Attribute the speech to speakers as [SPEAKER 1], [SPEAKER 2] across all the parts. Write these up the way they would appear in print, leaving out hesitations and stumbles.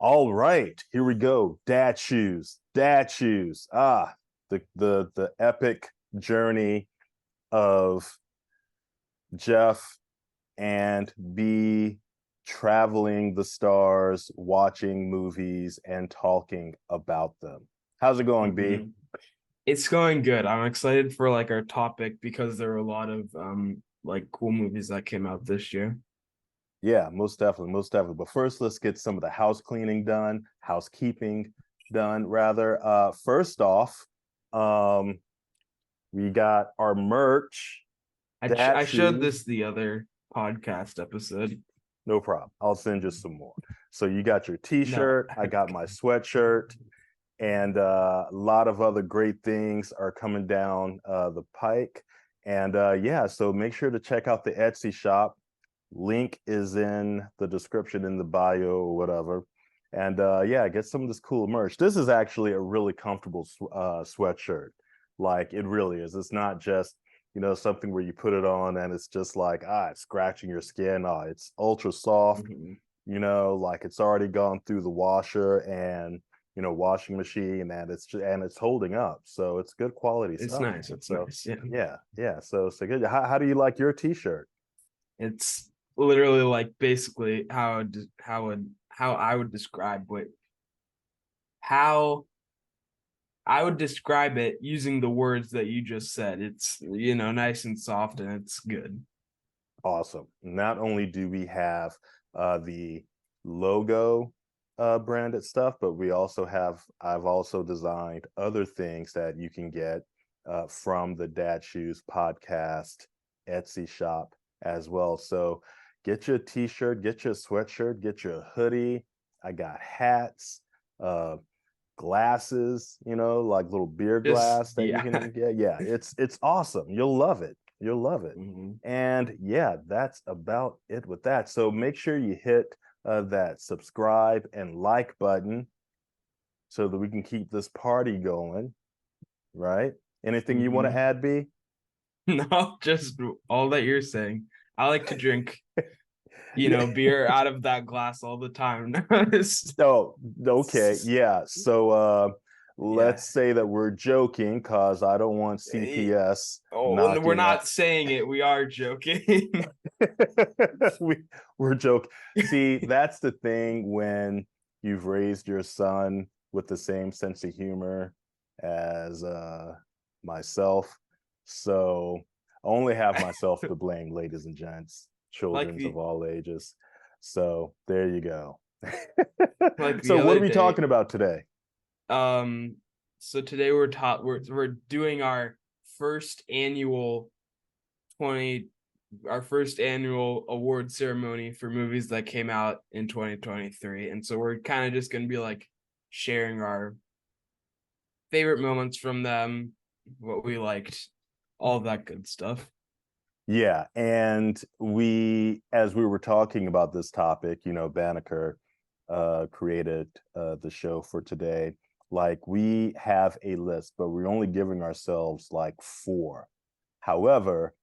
[SPEAKER 1] All right, here we go. Dad shoes, dad shoes. The epic journey of Jeff and B traveling the stars, watching movies, and talking about them. How's it going, B?
[SPEAKER 2] Mhm. It's going good. I'm excited for like our topic because there are a lot of like cool movies that came out this year.
[SPEAKER 1] Yeah, most definitely, most definitely. But first, let's get some of the house cleaning done, housekeeping done, rather. First off, um, we got our merch, dad
[SPEAKER 2] I showed
[SPEAKER 1] shoes.
[SPEAKER 2] this the other podcast episode.
[SPEAKER 1] No problem. I'll send you some more. So you got your
[SPEAKER 2] No.
[SPEAKER 1] t-shirt, I got my sweatshirt, and a lot of other great things are coming down the pike. And yeah, so make sure to check out the Etsy shop. Link is in the description in the bio or whatever. And yeah, get some of this cool merch. This is actually a really comfortable sweatshirt. Like it really is. It's not just, something where you put it on and it's just like, it's scratching your skin. It's ultra soft,
[SPEAKER 2] Mhm.
[SPEAKER 1] like it's already gone through the washer and, washing machine and it's holding up. So it's good quality
[SPEAKER 2] It's
[SPEAKER 1] stuff,
[SPEAKER 2] nice.
[SPEAKER 1] man.
[SPEAKER 2] It's
[SPEAKER 1] So
[SPEAKER 2] nice. Yeah.
[SPEAKER 1] yeah, yeah. So good. How do you like your t-shirt?
[SPEAKER 2] It's literally like basically how I would describe how I would describe it using the words that you just said. It's nice and soft and it's good.
[SPEAKER 1] Awesome. Not only do we have the logo branded stuff, but I've also designed other things that you can get from the Dad Shoes podcast Etsy shop as well. So get your t-shirt, get your sweatshirt, get your hoodie. I got hats, uh, glasses, like little beer
[SPEAKER 2] Just
[SPEAKER 1] glass that you
[SPEAKER 2] yeah.
[SPEAKER 1] can get. Yeah, it's awesome. You'll love it. You'll love it.
[SPEAKER 2] Mhm.
[SPEAKER 1] And yeah, that's about it with that. So make sure you hit that subscribe and like button so that we can keep this party going, right? Anything you want to
[SPEAKER 2] Mhm.
[SPEAKER 1] add, B?
[SPEAKER 2] No, just all that you're saying. I like to drink,
[SPEAKER 1] Yeah.
[SPEAKER 2] beer out of that glass all the time.
[SPEAKER 1] Oh, okay. Yeah. So
[SPEAKER 2] Yeah.
[SPEAKER 1] let's say that we're joking because I don't want CPS
[SPEAKER 2] Oh, well, we're
[SPEAKER 1] knocking
[SPEAKER 2] not
[SPEAKER 1] up.
[SPEAKER 2] saying it. We are joking.
[SPEAKER 1] we, we're joking. See, that's the thing when you've raised your son with the same sense of humor as myself. So I only have myself to blame, ladies and gents,
[SPEAKER 2] Like
[SPEAKER 1] children's of
[SPEAKER 2] the
[SPEAKER 1] all ages. So there you go.
[SPEAKER 2] like
[SPEAKER 1] So
[SPEAKER 2] the
[SPEAKER 1] what
[SPEAKER 2] other
[SPEAKER 1] are we
[SPEAKER 2] day.
[SPEAKER 1] talking about today?
[SPEAKER 2] Um, so today we're doing first annual 20 our first annual award ceremony for movies that came out in 2023. And so we're kind of just going to be like sharing our favorite moments from them, what we liked, all that good stuff.
[SPEAKER 1] Yeah, and as we were talking about this topic, Banneker created the show for today. Like we have a list, but we're only giving ourselves like four. However,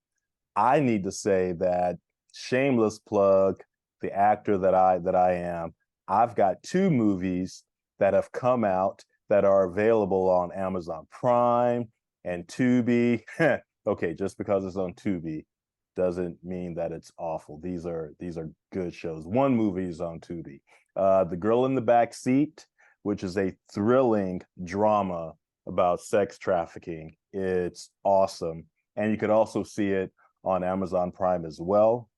[SPEAKER 1] I need to say that shameless plug, the actor that I am, I've got two movies that have come out that are available on Amazon Prime and Tubi. Okay, just because it's on Tubi doesn't mean that it's awful. These are good shows. One movie is on Tubi. The Girl in the Backseat, which is a thrilling drama about sex trafficking. It's awesome. And you could also see it on Amazon Prime as well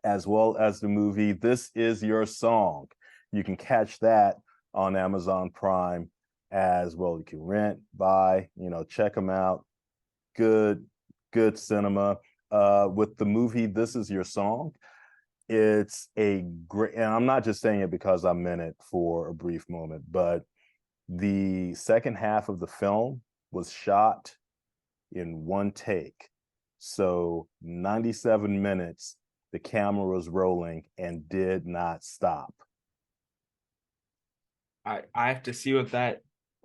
[SPEAKER 1] as the movie This Is Your Song. You can catch that on Amazon Prime as well. You can rent, buy, check them out. Good, good cinema. With the movie This Is Your Song, it's a great, and I'm not just saying it because I'm in it for a brief moment, but the second half of the film was shot in one take. So 97 minutes, the camera was rolling and did not stop.
[SPEAKER 2] I have to see what that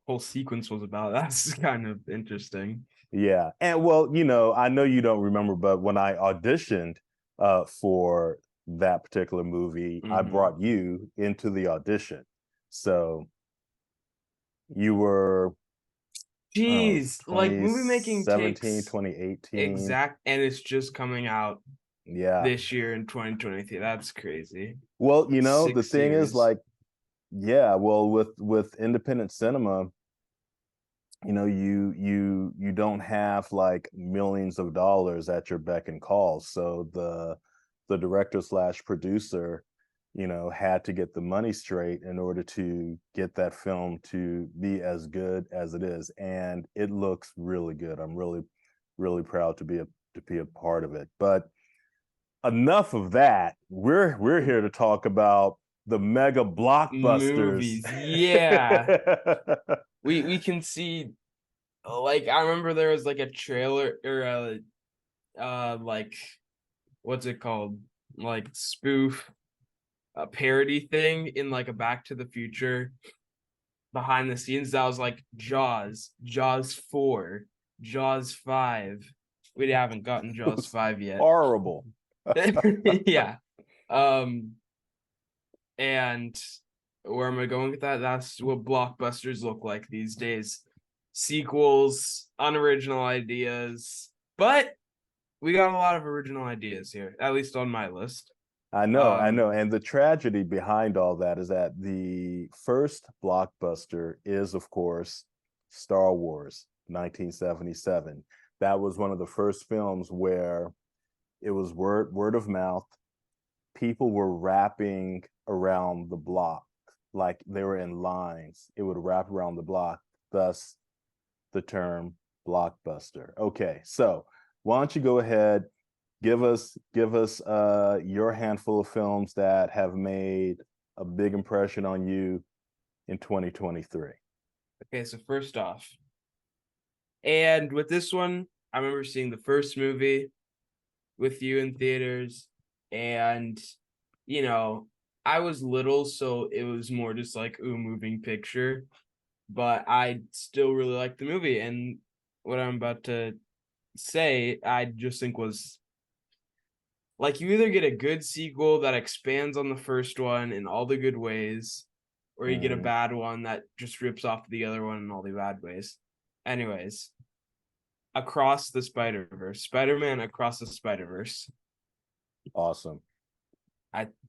[SPEAKER 2] whole sequence was about. That's kind of interesting.
[SPEAKER 1] Yeah. And well, I know you don't remember, but when I auditioned for that particular movie, I
[SPEAKER 2] Mm-hmm.
[SPEAKER 1] brought you into the audition. So you were, I don't know,
[SPEAKER 2] Jeez, like movie making
[SPEAKER 1] 2017,
[SPEAKER 2] takes
[SPEAKER 1] 2018.
[SPEAKER 2] exact, and it's just coming out
[SPEAKER 1] Yeah.
[SPEAKER 2] this year in 2023. That's crazy.
[SPEAKER 1] Well, the
[SPEAKER 2] 6
[SPEAKER 1] thing is,
[SPEAKER 2] years.
[SPEAKER 1] like, yeah, well, with independent cinema, you don't have like millions of dollars at your beck and call. So the director slash producer, had to get the money straight in order to get that film to be as good as it is. And it looks really good. I'm really, really proud to be a part of it. But enough of that. We're here to talk about the mega blockbusters.
[SPEAKER 2] Movies. Yeah. We can see, like, I remember there was like a trailer or a like, what's it called? Like spoof, a parody thing in like a Back to the Future behind the scenes that was like Jaws, Jaws 4, Jaws 5. We haven't gotten
[SPEAKER 1] It
[SPEAKER 2] Jaws
[SPEAKER 1] was
[SPEAKER 2] 5 yet.
[SPEAKER 1] horrible.
[SPEAKER 2] Yeah. Um and where am I going with that? That's what blockbusters look like these days. Sequels, unoriginal ideas. But we got a lot of original ideas here, at least on my list.
[SPEAKER 1] I know.
[SPEAKER 2] Um
[SPEAKER 1] And the tragedy behind all that is that the first blockbuster is, of course, Star Wars, 1977. That was one of the first films where it was word of mouth. People were wrapping around the block, like they were in lines. It would wrap around the block, thus the term blockbuster. Okay, so why don't you go ahead, give us your handful of films that have made a big impression on you in 2023.
[SPEAKER 2] okay, so first off, and with this one, I remember seeing the first movie with you in theaters, and you know, I was little, so it was more just like ooh, moving picture, but I still really liked the movie. And what I'm about to say, I just think was like you either get a good sequel that expands on the first one in all the good ways, or you get a
[SPEAKER 1] Mm-hmm.
[SPEAKER 2] bad one that just rips off the other one in all the bad ways. Anyways, Across the Spider-Verse, Spider-Man Across the Spider-Verse.
[SPEAKER 1] Awesome.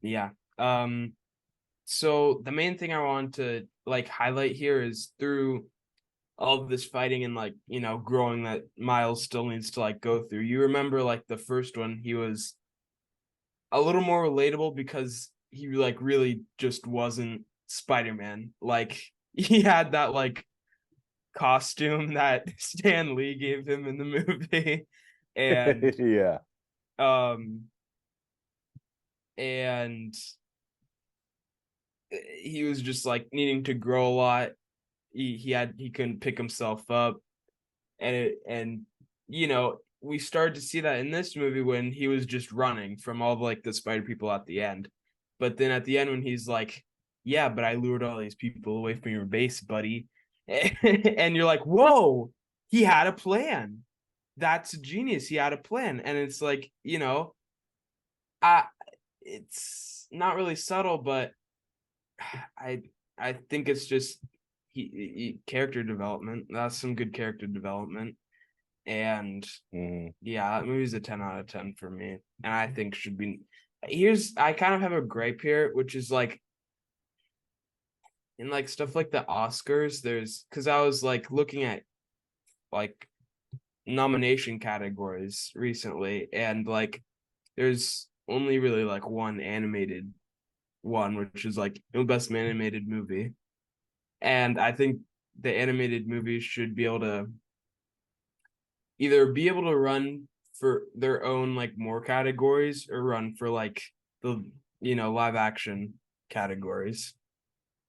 [SPEAKER 2] Yeah. Um so the main thing I want to like highlight here is through all of this fighting and like, growing that Miles still needs to like go through. You remember like the first one, he was a little more relatable because he like really just wasn't Spider-Man. Like he had that like costume that Stan Lee gave him in the movie. And
[SPEAKER 1] Yeah.
[SPEAKER 2] um and he was just like needing to grow a lot. He couldn't pick himself up, and we started to see that in this movie when he was just running from all like the spider people at the end. But then at the end when he's like, yeah, but I lured all these people away from your base, buddy. And you're like, whoa, he had a plan. That's genius. He had a plan. And it's like, I it's not really subtle, but I I think it's just character development. That's some good character development. And
[SPEAKER 1] Mm-hmm.
[SPEAKER 2] yeah, that movie's a 10 out of 10 for me. And I think should be here's I kind of have a gripe here, which is like in like stuff like the Oscars, there's because I was like looking at like nomination categories recently, and like there's only really like one animated one, which is like best animated movie. And I think the animated movies should be able to either be able to run for their own like more categories or run for like the live action categories.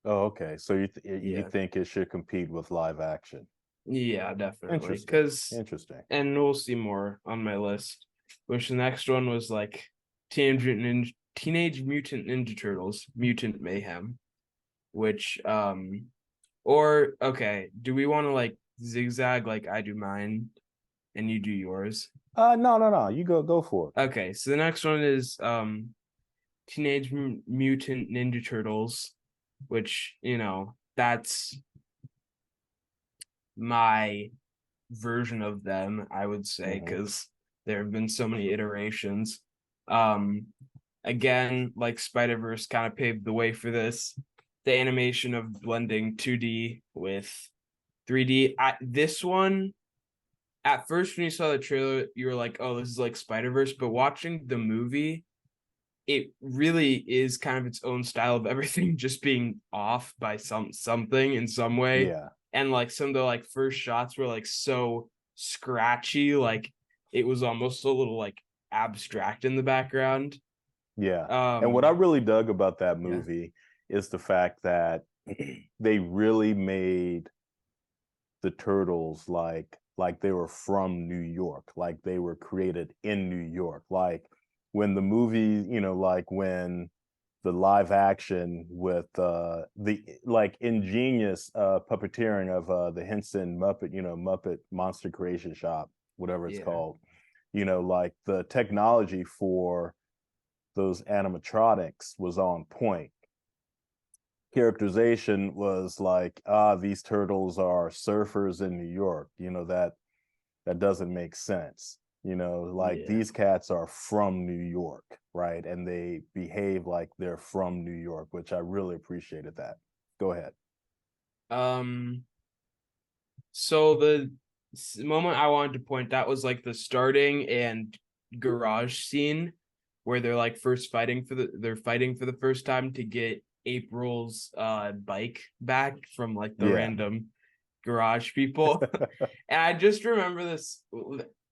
[SPEAKER 1] Oh, okay. So you
[SPEAKER 2] Yeah.
[SPEAKER 1] think it should compete with live action?
[SPEAKER 2] Yeah, definitely.
[SPEAKER 1] Interesting.
[SPEAKER 2] Cause
[SPEAKER 1] Interesting.
[SPEAKER 2] and we'll see more on my list. Which the next one was like Teenage Mutant Ninja Turtles, Mutant Mayhem. Which or okay, do we want to like zigzag like I do mine and you do yours?
[SPEAKER 1] No, no, no. You go for it.
[SPEAKER 2] Okay, so the next one is Teenage Mutant Ninja Turtles, which, that's my version of them, I would say,
[SPEAKER 1] Hmm.
[SPEAKER 2] because there have been so many iterations. Um, Again, like Spider-Verse kind of paved the way for this. The animation of blending 2D with 3D. This one, at first when you saw the trailer, you were like, "Oh, this is like Spider-Verse," but watching the movie, it really is kind of its own style of everything just being off by something in some way.
[SPEAKER 1] Yeah,
[SPEAKER 2] And like some of the like first shots were like so scratchy, like it was almost a little like abstract in the background.
[SPEAKER 1] yeah. And what I
[SPEAKER 2] Um
[SPEAKER 1] really dug about that
[SPEAKER 2] yeah.
[SPEAKER 1] movie is the fact that they really made the turtles like they were from New York, like they were created in New York. Like when the movie, like when the live action with the like ingenious puppeteering of the Henson Muppet, Muppet Monster Creation Shop, whatever it's
[SPEAKER 2] Yeah.
[SPEAKER 1] called, like the technology for those animatronics was on point. Characterization was like, these turtles are surfers in New York. That doesn't make sense. Like
[SPEAKER 2] Yeah.
[SPEAKER 1] these cats are from New York, right? And they behave like they're from New York, which I really appreciated that. Go ahead.
[SPEAKER 2] Um so the moment I wanted to point out was like the starting and garage scene where they're like first they're fighting for the first time to get April's bike back from like the
[SPEAKER 1] Yeah.
[SPEAKER 2] random garage people. And I just remember this,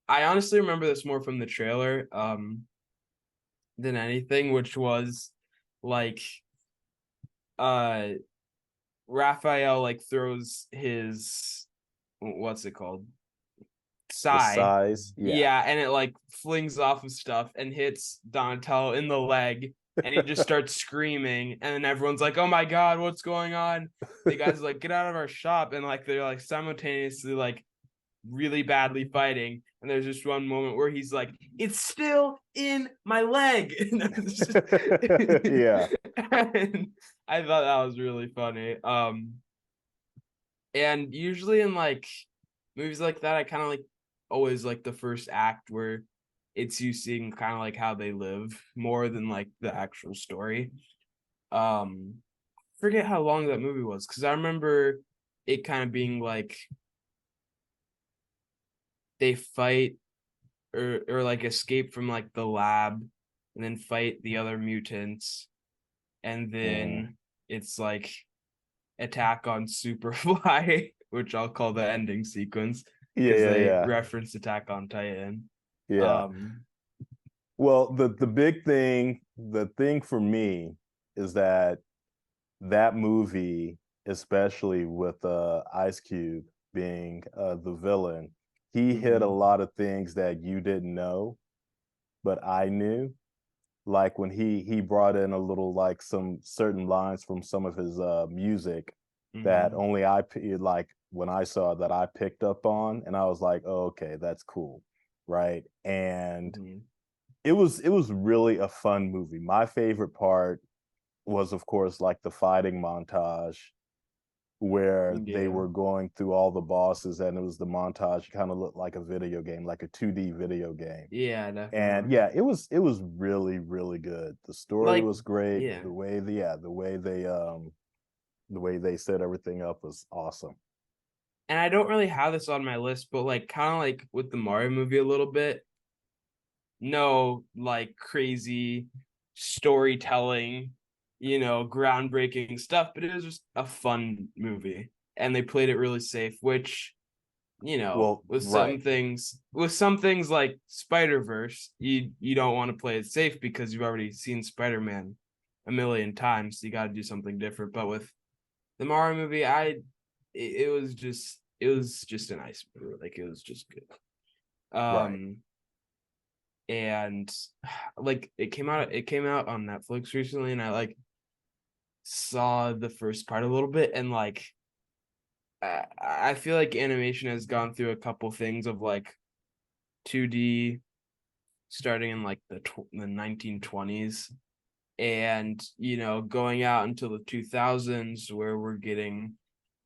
[SPEAKER 2] I honestly remember this more from the trailer than anything, which was like uh Raphael like throws his, what's it called,
[SPEAKER 1] The
[SPEAKER 2] Psy.
[SPEAKER 1] size. Yeah.
[SPEAKER 2] Yeah, and it like flings off of stuff and hits Donatello in the leg, and he just starts screaming, and then everyone's like, "Oh my god, what's going on?" The guys like, "Get out of our shop!" And like they're like simultaneously like really badly fighting. And there's just one moment where he's like, "It's still in my leg," and
[SPEAKER 1] Yeah.
[SPEAKER 2] and I thought that was really funny. And usually in like movies like that, I kind of like always like the first act where it's you seeing kind of like how they live more than like the actual story. Um, Forget how long that movie was because I remember it kind of being like they fight or like escape from like the lab and then fight the other mutants, and
[SPEAKER 1] Hmm.
[SPEAKER 2] then it's like attack on Superfly, which I'll call the ending sequence
[SPEAKER 1] Yeah,
[SPEAKER 2] because
[SPEAKER 1] yeah,
[SPEAKER 2] they
[SPEAKER 1] yeah.
[SPEAKER 2] reference Attack on Titan.
[SPEAKER 1] Yeah.
[SPEAKER 2] Um,
[SPEAKER 1] Well, the big thing, the thing for me is that movie, especially with Ice Cube being the villain, he hit a
[SPEAKER 2] mhm,
[SPEAKER 1] lot of things that you didn't know, but I knew. Like when he brought in a little like some certain lines from some of his music that
[SPEAKER 2] mhm,
[SPEAKER 1] only like when I saw that I picked up on, and I was like, oh, okay, that's cool, right? And
[SPEAKER 2] mhm.
[SPEAKER 1] it was really a fun movie. My favorite part was, of course, like the fighting montage where they
[SPEAKER 2] Yeah,
[SPEAKER 1] were going through all the bosses, and it was the montage kind of looked like a video game, like a 2D video game.
[SPEAKER 2] yeah,
[SPEAKER 1] And
[SPEAKER 2] definitely.
[SPEAKER 1] yeah, it was really, really good. The story
[SPEAKER 2] Like,
[SPEAKER 1] was great.
[SPEAKER 2] yeah,
[SPEAKER 1] The way they set everything up was awesome.
[SPEAKER 2] and I don't really have this on my list, but like kind of like with the Mario movie a little bit. No, like crazy storytelling, groundbreaking stuff, but it was just a fun movie, and they played it really safe, which
[SPEAKER 1] Well, right,
[SPEAKER 2] with some things like Spider-Verse, you don't want to play it safe because you've already seen Spider-Man a million times. So you got to do something different. But with the Mario movie, it was just a nice movie. Like it was just good.
[SPEAKER 1] right.
[SPEAKER 2] And like it came out on Netflix recently, and I like saw the first part a little bit, and like I feel like animation has gone through a couple things of like 2D starting in like the 1920s, and going out until the 2000s where we're getting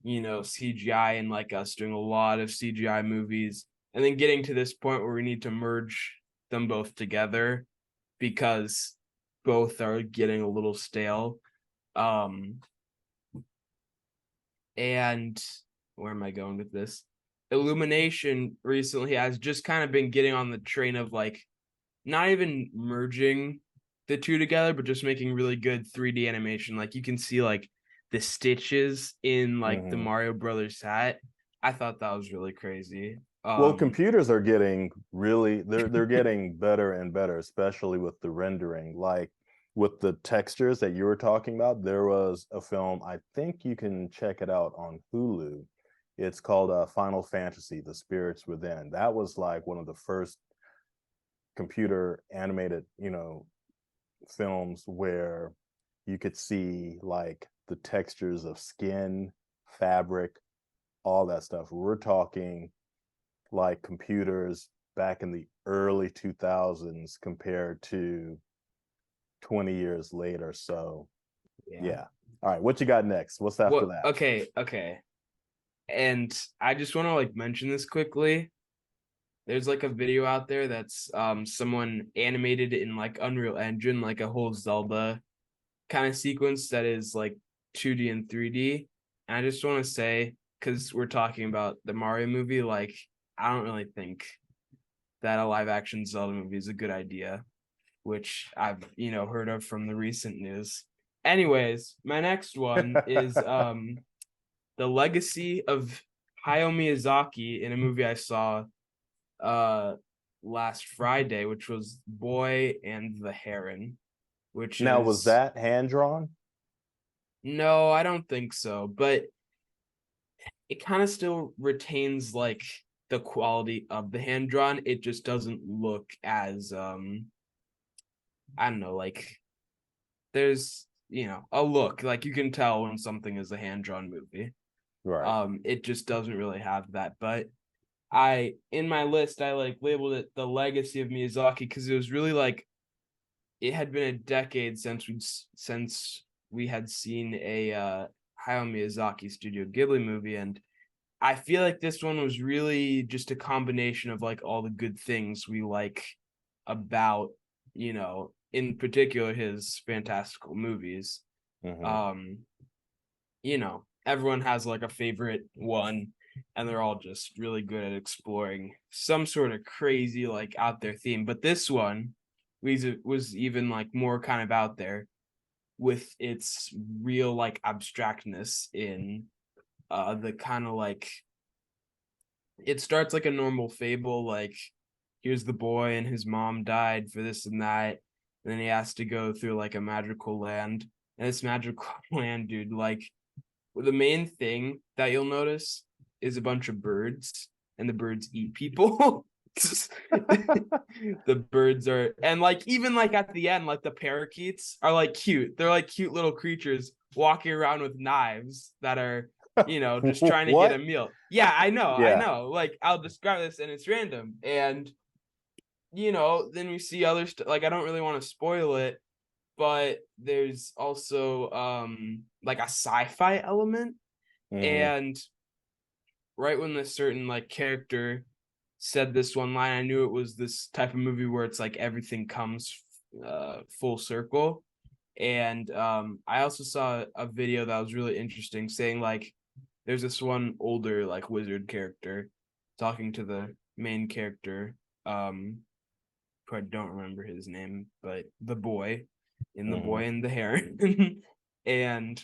[SPEAKER 2] CGI, and like us doing a lot of CGI movies, and then getting to this point where we need to merge them both together because both are getting a little stale. And where am I going with this? Illumination recently has just kind of been getting on the train of like not even merging the two together, but just making really good 3D animation. Like you can see like the stitches in like the
[SPEAKER 1] Hmm.
[SPEAKER 2] Mario Brothers hat. I thought that was really crazy.
[SPEAKER 1] Well, computers are getting really they're getting better and better, especially with the rendering. Like with the textures that you were talking about, there was a film, I think you can check it out on Hulu. It's called Final Fantasy: The Spirits Within. That was like one of the first computer animated, films where you could see like the textures of skin, fabric, all that stuff. We're talking like computers back in the early 2000s compared to 20 years later. So,
[SPEAKER 2] Yeah.
[SPEAKER 1] yeah. All right, what you got next? What's after
[SPEAKER 2] What?
[SPEAKER 1] that?
[SPEAKER 2] Okay. And I just want to like mention this quickly. There's like a video out there that's someone animated in like Unreal Engine, like a whole Zelda kind of sequence that is like 2D and 3D. And I just want to say, because we're talking about the Mario movie, like I don't really think that a live action Zelda movie is a good idea, which I've heard of from the recent news. Anyways, my next one is the legacy of Hayao Miyazaki in a movie I saw uh last Friday, which was Boy and the Heron, which
[SPEAKER 1] Now, was
[SPEAKER 2] is
[SPEAKER 1] that hand drawn?
[SPEAKER 2] no, I don't think so, but it kind of still retains like the quality of the hand drawn. It just doesn't look as I don't know, like there's a look like you can tell when something is a hand drawn movie.
[SPEAKER 1] Right.
[SPEAKER 2] It just doesn't really have that. But I in my list I like labeled it the legacy of Miyazaki because it was really like it had been a decade since we had seen a Hayao Miyazaki Studio Ghibli movie, and I feel like this one was really just a combination of like all the good things we like about, in particular his fantastical movies.
[SPEAKER 1] Hmm.
[SPEAKER 2] Um, Everyone has like a favorite one, and they're all just really good at exploring some sort of crazy, like out there theme. But this one was even like more kind of out there with its real like abstractness in the kind of like it starts like a normal fable, like here's the boy and his mom died for this and that, and then he has to go through like a magical land. And this magical land, dude, like the main thing that you'll notice is a bunch of birds, and the birds eat people. The birds are, and like even like at the end, like the parakeets are like cute. They're like cute little creatures walking around with knives that are just trying to get a
[SPEAKER 1] What?
[SPEAKER 2] meal. Yeah, I
[SPEAKER 1] Yeah.
[SPEAKER 2] know. Like I'll describe this and it's random. And then we see other stuff. Like I don't really want to spoil it, but there's also like a sci-fi element.
[SPEAKER 1] Hmm.
[SPEAKER 2] And right when this certain like character said this one line, I knew it was this type of movie where it's like everything comes full circle. And I also saw a video that was really interesting saying like there's this one older like wizard character talking to the main character, who I don't remember his name, but the boy in The
[SPEAKER 1] Hmm.
[SPEAKER 2] Boy and the Heron. And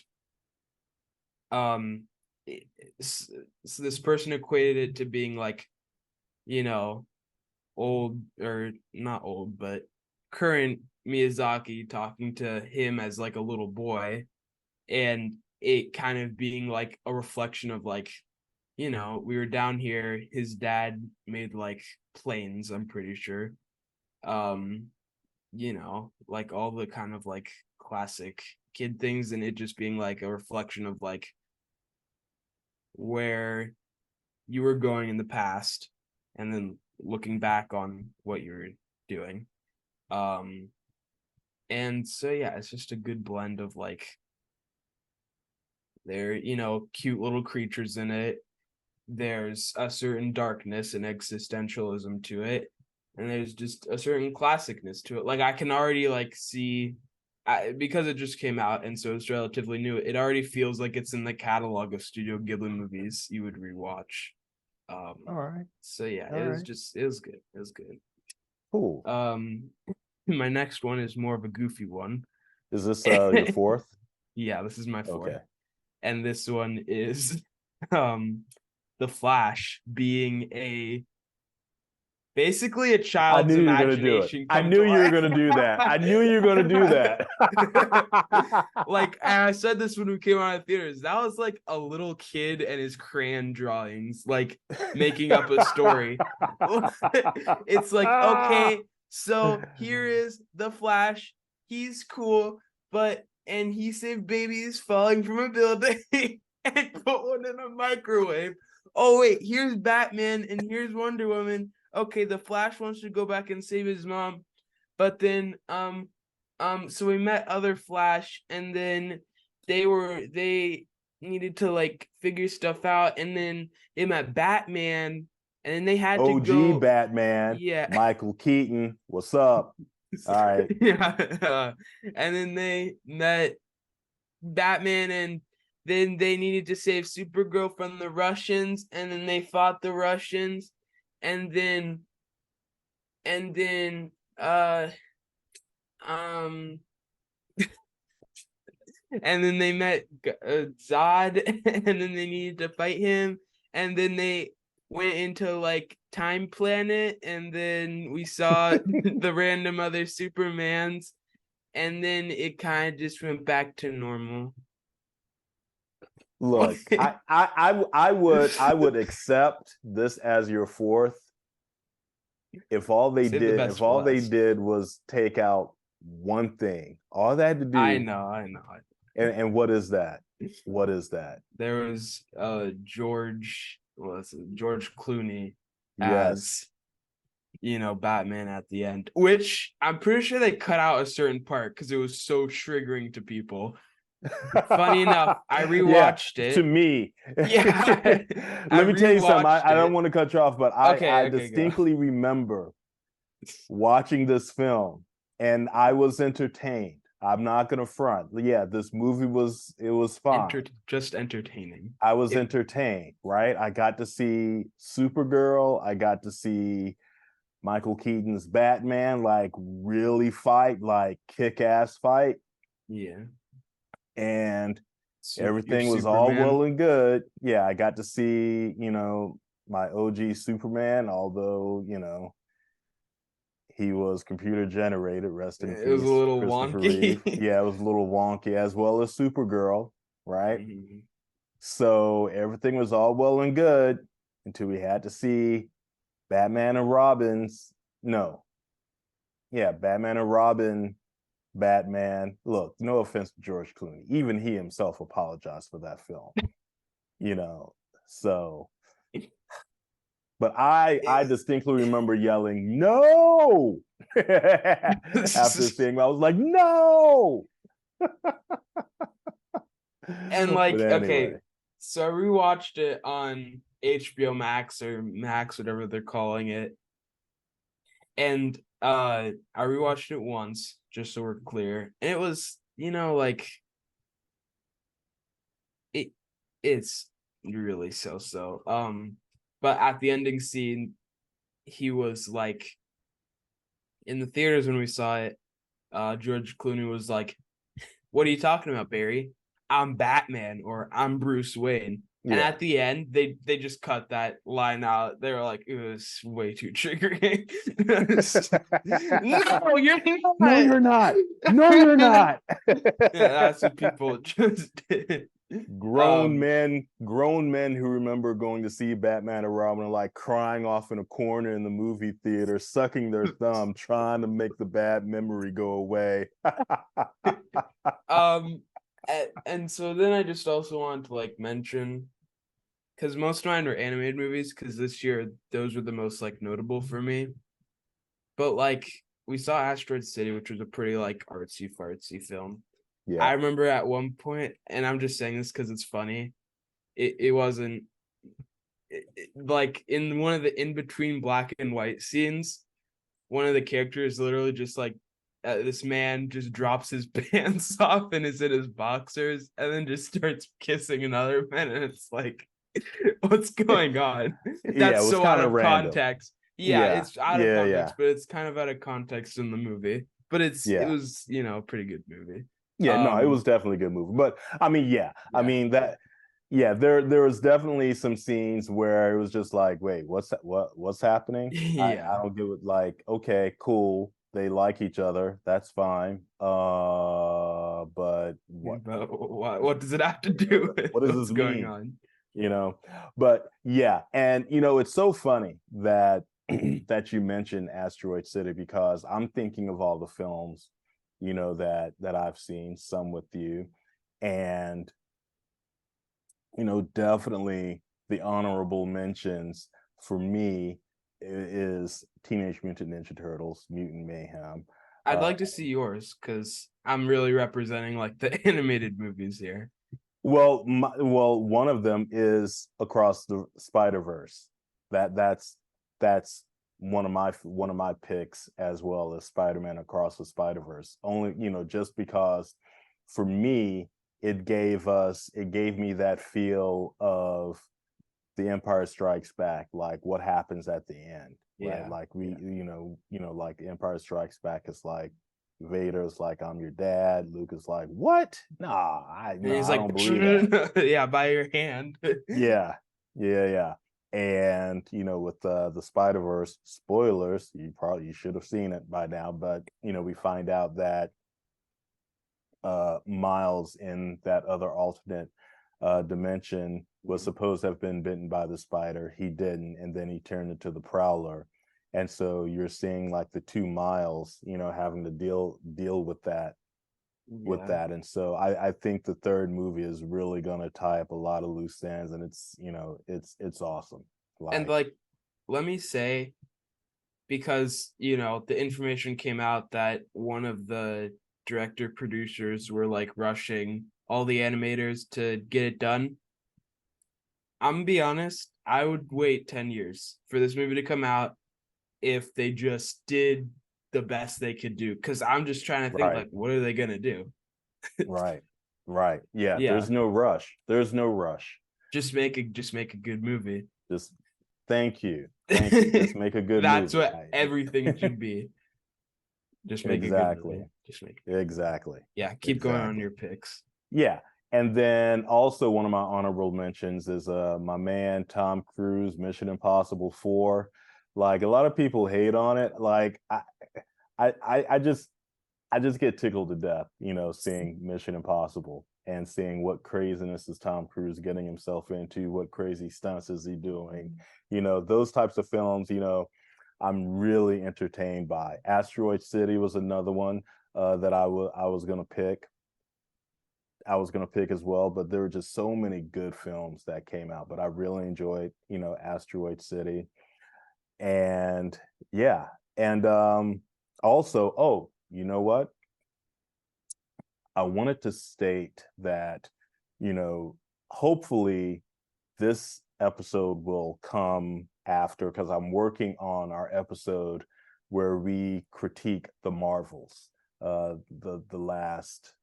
[SPEAKER 2] um so this person equated it to being like you know old, or not old, but current Miyazaki talking to him as like a little boy, and it kind of being like a reflection of like we were down here, his dad made like planes, I'm pretty sure, um like all the kind of like classic kid things, and it just being like a reflection of like where you were going in the past and then looking back on what you're doing. Um And so yeah, it's just a good blend of like they're, cute little creatures in it. There's a certain darkness and existentialism to it, and there's just a certain classicness to it. Like I can already like see, because it just came out and so it's relatively new. It already feels like it's in the catalog of Studio Ghibli movies you would rewatch.
[SPEAKER 1] All right.
[SPEAKER 2] So yeah,
[SPEAKER 1] All right.
[SPEAKER 2] it was good. It was good.
[SPEAKER 1] Cool.
[SPEAKER 2] My next one is more of a goofy one.
[SPEAKER 1] Is this your fourth?
[SPEAKER 2] Yeah, this is my fourth,
[SPEAKER 1] Okay.
[SPEAKER 2] and this one is um the Flash being basically a
[SPEAKER 1] I
[SPEAKER 2] child's
[SPEAKER 1] knew you were gonna do it.
[SPEAKER 2] imagination
[SPEAKER 1] I
[SPEAKER 2] come
[SPEAKER 1] knew
[SPEAKER 2] to
[SPEAKER 1] you were
[SPEAKER 2] life.
[SPEAKER 1] gonna do that. I knew you were gonna do that.
[SPEAKER 2] Like I said this when we came out of theaters, that was like a little kid and his crayon drawings, like making up a story. It's like, okay, so here is the Flash. He's cool, and he saved babies falling from a building and put one in a microwave. Oh wait, here's Batman and here's Wonder Woman. Okay, the Flash wants to go back and save his mom, but then so we met other Flash, and then they needed to like figure stuff out, and then they met Batman, and then they had to
[SPEAKER 1] OG
[SPEAKER 2] go,
[SPEAKER 1] Batman,
[SPEAKER 2] yeah.
[SPEAKER 1] Michael Keaton. What's up? All right.
[SPEAKER 2] Yeah, and then they met Batman, and then they needed to save Supergirl from the Russians, and then they fought the Russians, and then and then um and then they met Zod, and then they needed to fight him, and then they went into like Time Planet, and then we saw the random other Supermans, and then it kind of just went back to normal.
[SPEAKER 1] Look, I would accept this as your fourth if all they
[SPEAKER 2] Save the
[SPEAKER 1] did
[SPEAKER 2] best for last.
[SPEAKER 1] was take out one thing. All they had to
[SPEAKER 2] I
[SPEAKER 1] do,
[SPEAKER 2] know, I know.
[SPEAKER 1] and what is that? What is that?
[SPEAKER 2] There was George Clooney
[SPEAKER 1] Yes.
[SPEAKER 2] as Batman at the end, which I'm pretty sure they cut out a certain part because it was so triggering to people. Funny enough, I
[SPEAKER 1] Yeah,
[SPEAKER 2] rewatched
[SPEAKER 1] to
[SPEAKER 2] it.
[SPEAKER 1] me.
[SPEAKER 2] Yeah, I
[SPEAKER 1] Let me tell you something. I
[SPEAKER 2] rewatched
[SPEAKER 1] don't
[SPEAKER 2] it.
[SPEAKER 1] want to cut you off, but
[SPEAKER 2] Okay,
[SPEAKER 1] I
[SPEAKER 2] okay, go.
[SPEAKER 1] distinctly remember watching this film and I was entertained. I'm not gonna front. Yeah, this movie was fine.
[SPEAKER 2] Just entertaining.
[SPEAKER 1] I was
[SPEAKER 2] It,
[SPEAKER 1] entertained, right? I got to see Supergirl. I got to see Michael Keaton's Batman, like really fight, like kick-ass fight.
[SPEAKER 2] yeah.
[SPEAKER 1] And
[SPEAKER 2] Your
[SPEAKER 1] everything was all
[SPEAKER 2] Superman.
[SPEAKER 1] well and good. Yeah, I got to see, my OG Superman, although, he was computer generated. Rest in
[SPEAKER 2] It was a
[SPEAKER 1] peace,
[SPEAKER 2] little
[SPEAKER 1] Christopher Reeve.
[SPEAKER 2] wonky.
[SPEAKER 1] Yeah, it was a little wonky, as well as Supergirl, right?
[SPEAKER 2] Mhm.
[SPEAKER 1] So everything was all well and good until we had to see Batman and Robin's. No, yeah, Batman and Robin, Batman. Look, no offense to George Clooney, even he himself apologized for that film. You know, so but I distinctly remember yelling no after seeing. I was like no.
[SPEAKER 2] And
[SPEAKER 1] But
[SPEAKER 2] like, okay,
[SPEAKER 1] anyway,
[SPEAKER 2] so I rewatched it on HBO Max or Max, whatever they're calling it. And I rewatched it once, just so we're clear. And it was, like it it's really so. But at the ending scene, he was like in the theaters when we saw it, George Clooney was like, "What are you talking about, Barry? I'm Batman or I'm Bruce Wayne." And
[SPEAKER 1] yeah.
[SPEAKER 2] at the end, they just cut that line out. They were like, "It was way too triggering." No, you're
[SPEAKER 1] No,
[SPEAKER 2] not.
[SPEAKER 1] you're not. No, you're not.
[SPEAKER 2] Yeah, that's what people just did. Um,
[SPEAKER 1] Grown men who remember going to see Batman and Robin are like crying off in a corner in the movie theater, sucking their thumb, trying to make the bad memory go away.
[SPEAKER 2] um, and so then I just also wanted to like mention, because most of mine were animated movies, because this year those were the most like notable for me. But like we saw Asteroid City, which was a pretty like artsy fartsy film.
[SPEAKER 1] Yeah.
[SPEAKER 2] I remember at one point, and I'm just saying this because it's funny. It wasn't like in one of the in between black and white scenes. One of the characters literally just like this man just drops his pants off and is in his boxers, and then just starts kissing another man, and it's like, what's going on?
[SPEAKER 1] Yeah, it
[SPEAKER 2] That's
[SPEAKER 1] was
[SPEAKER 2] so out
[SPEAKER 1] kind of
[SPEAKER 2] of
[SPEAKER 1] random.
[SPEAKER 2] context. Yeah,
[SPEAKER 1] Yeah,
[SPEAKER 2] it's out of
[SPEAKER 1] yeah, yeah,
[SPEAKER 2] context, but it's kind of out of context in the movie. But it
[SPEAKER 1] yeah.
[SPEAKER 2] was a pretty good movie.
[SPEAKER 1] Yeah, no, it was definitely a good movie. But I mean, yeah, I
[SPEAKER 2] Yeah,
[SPEAKER 1] mean that yeah, there was definitely some scenes where it was just like, wait, what's happening? I
[SPEAKER 2] yeah.
[SPEAKER 1] don't get it. Like, okay, cool. They like each other. That's fine. But
[SPEAKER 2] But what does it have to do with
[SPEAKER 1] what does this
[SPEAKER 2] what's going
[SPEAKER 1] mean?
[SPEAKER 2] on?
[SPEAKER 1] You know? But yeah, and it's so funny that that you mentioned Asteroid City because I'm thinking of all the films, that I've seen, some with you, and definitely the honorable mentions for me is Teenage Mutant Ninja Turtles, Mutant Mayhem.
[SPEAKER 2] I'd
[SPEAKER 1] Uh,
[SPEAKER 2] like to see yours because I'm really representing like the animated movies here.
[SPEAKER 1] well, one of them is Across the Spider Verse. That's one of my picks as well as Spider-Man Across the Spider Verse. Only just because for me it gave me that feel of The Empire Strikes Back, like what happens at the end, right?
[SPEAKER 2] Yeah,
[SPEAKER 1] Like we,
[SPEAKER 2] yeah.
[SPEAKER 1] like The Empire Strikes Back is like Vader's like, I'm your dad. Luke is like, what? Nah,
[SPEAKER 2] And he's
[SPEAKER 1] I
[SPEAKER 2] like,
[SPEAKER 1] don't believe that.
[SPEAKER 2] yeah, by your hand.
[SPEAKER 1] Yeah, yeah, yeah. And with the Spider Verse, spoilers, you should have seen it by now, but we find out that Miles in that other alternate dimension was supposed to have been bitten by the spider. He didn't, and then he turned into the Prowler. And so you're seeing like the two Miles, having to deal with that
[SPEAKER 2] Yeah.
[SPEAKER 1] And so I think the third movie is really going to tie up a lot of loose ends, and it's awesome.
[SPEAKER 2] And
[SPEAKER 1] Like,
[SPEAKER 2] like, let me say, because the information came out that one of the director producers were like rushing all the animators to get it done. I'm gonna be honest, I would wait 10 years for this movie to come out if they just did the best they could do. Cause I'm just trying to think
[SPEAKER 1] right,
[SPEAKER 2] like, what are they gonna do?
[SPEAKER 1] right, right. Yeah,
[SPEAKER 2] Yeah.
[SPEAKER 1] there's no rush. There's no rush.
[SPEAKER 2] Just make a good movie.
[SPEAKER 1] Just thank you. Thank you. Just make a good
[SPEAKER 2] That's
[SPEAKER 1] movie.
[SPEAKER 2] what everything should be. Just make a good
[SPEAKER 1] Exactly.
[SPEAKER 2] movie. Just make it.
[SPEAKER 1] Exactly.
[SPEAKER 2] Yeah, keep going on
[SPEAKER 1] Exactly.
[SPEAKER 2] your picks.
[SPEAKER 1] Yeah. And then also one of my honorable mentions is my man Tom Cruise, Mission Impossible 4. Like a lot of people hate on it. Like I just get tickled to death, seeing Mission Impossible and seeing what craziness is Tom Cruise getting himself into, what crazy stunts is he doing. Those types of films, I'm really entertained by. Asteroid City was another one that I was gonna pick. I was gonna pick as well, but there were just so many good films that came out. But I really enjoyed, Asteroid City, and yeah, and also, oh, you know what? I wanted to state that, hopefully this episode will come after because I'm working on our episode where we critique the Marvels, the last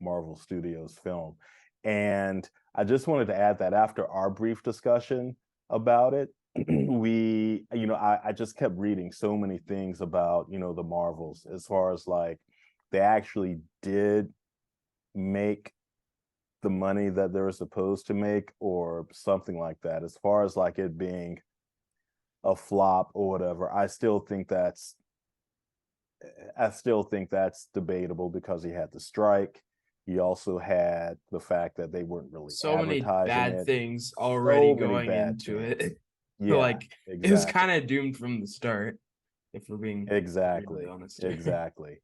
[SPEAKER 1] Marvel Studios film. And I just wanted to add that after our brief discussion about it, I just kept reading so many things about, the Marvels as far as like they actually did make the money that they were supposed to make or something like that. As far as like it being a flop or whatever, I still think that's debatable because he had the strike. He also had the fact that they weren't really
[SPEAKER 2] So many
[SPEAKER 1] advertising
[SPEAKER 2] bad
[SPEAKER 1] it.
[SPEAKER 2] things already
[SPEAKER 1] So many
[SPEAKER 2] going
[SPEAKER 1] bad
[SPEAKER 2] into
[SPEAKER 1] things.
[SPEAKER 2] it.
[SPEAKER 1] Yeah,
[SPEAKER 2] Like it was
[SPEAKER 1] exactly.
[SPEAKER 2] kind of doomed from the start, if we're being really
[SPEAKER 1] Exactly.
[SPEAKER 2] honest here.
[SPEAKER 1] Exactly.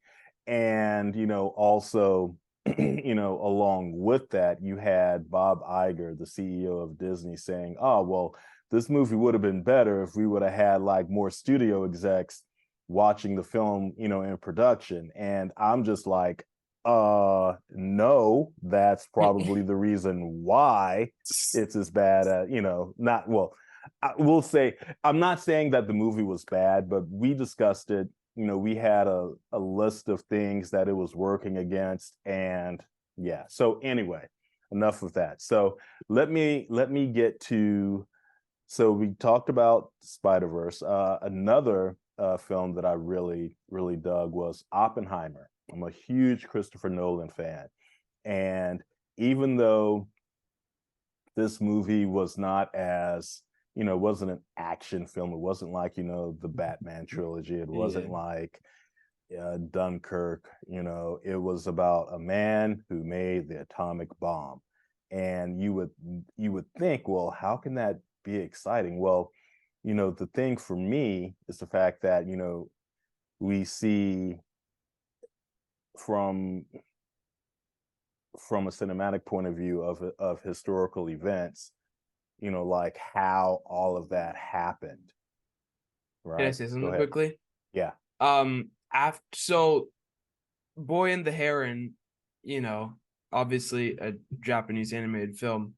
[SPEAKER 1] And, also, along with that, you had Bob Iger, the CEO of Disney, saying, oh, well, this movie would have been better if we would have had like more studio execs, watching the film, in production. And I'm just like, no, that's probably the reason why it's as bad as, not, well, I will say, I'm not saying that the movie was bad, but we discussed it. We had a list of things that it was working against. And yeah. So anyway, enough of that. So let me get to, so we talked about Spider-Verse. Another film that I really, really dug was Oppenheimer. I'm a huge Christopher Nolan fan. And even though this movie was not as, it wasn't an action film, it wasn't like, the Batman trilogy, it
[SPEAKER 2] Yeah.
[SPEAKER 1] wasn't like Dunkirk, it was about a man who made the atomic bomb. And you would think, well, how can that be exciting? Well, the thing for me is the fact that, we see from a cinematic point of view of historical events, like how all of that happened,
[SPEAKER 2] Can I
[SPEAKER 1] right?
[SPEAKER 2] say
[SPEAKER 1] Go
[SPEAKER 2] something
[SPEAKER 1] ahead.
[SPEAKER 2] quickly?
[SPEAKER 1] Yeah.
[SPEAKER 2] After so Boy and the Heron, you know, obviously a Japanese animated film.